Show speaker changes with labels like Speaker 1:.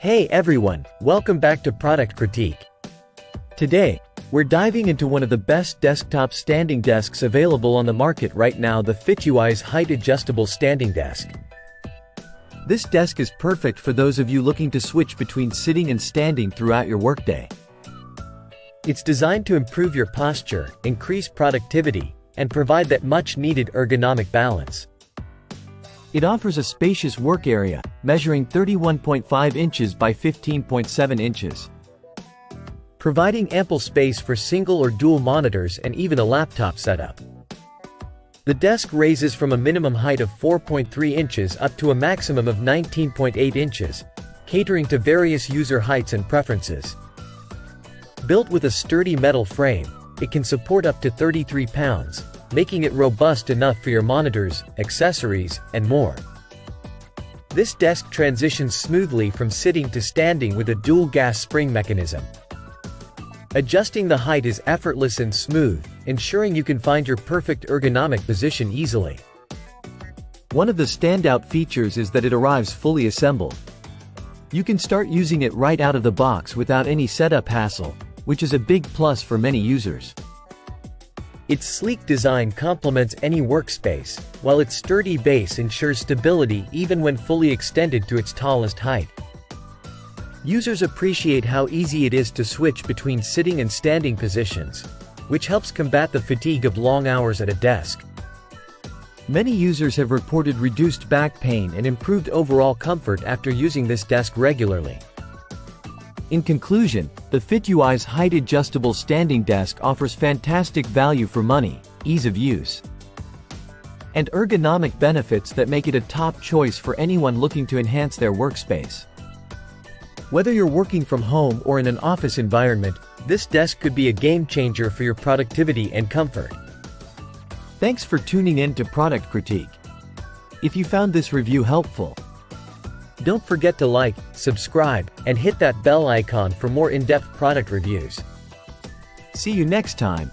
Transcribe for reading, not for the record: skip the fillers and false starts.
Speaker 1: Hey everyone, welcome back to Product Critique. Today, we're diving into one of the best desktop standing desks available on the market right now, the FITUEYES Height Adjustable Standing Desk. This desk is perfect for those of you looking to switch between sitting and standing throughout your workday. It's designed to improve your posture, increase productivity, and provide that much-needed ergonomic balance. It offers a spacious work area, measuring 31.5 inches by 15.7 inches, providing ample space for single or dual monitors and even a laptop setup. The desk raises from a minimum height of 4.3 inches up to a maximum of 19.8 inches, catering to various user heights and preferences. Built with a sturdy metal frame, it can support up to 33 pounds, making it robust enough for your monitors, accessories, and more. This desk transitions smoothly from sitting to standing with a dual gas spring mechanism. Adjusting the height is effortless and smooth, ensuring you can find your perfect ergonomic position easily. One of the standout features is that it arrives fully assembled. You can start using it right out of the box without any setup hassle, which is a big plus for many users. Its sleek design complements any workspace, while its sturdy base ensures stability even when fully extended to its tallest height. Users appreciate how easy it is to switch between sitting and standing positions, which helps combat the fatigue of long hours at a desk. Many users have reported reduced back pain and improved overall comfort after using this desk regularly. In conclusion, the FITUEYES Height Adjustable Standing Desk offers fantastic value for money, ease of use, and ergonomic benefits that make it a top choice for anyone looking to enhance their workspace. Whether you're working from home or in an office environment, this desk could be a game changer for your productivity and comfort. Thanks for tuning in to Product Critique. If you found this review helpful, don't forget to like, subscribe, and hit that bell icon for more in-depth product reviews. See you next time.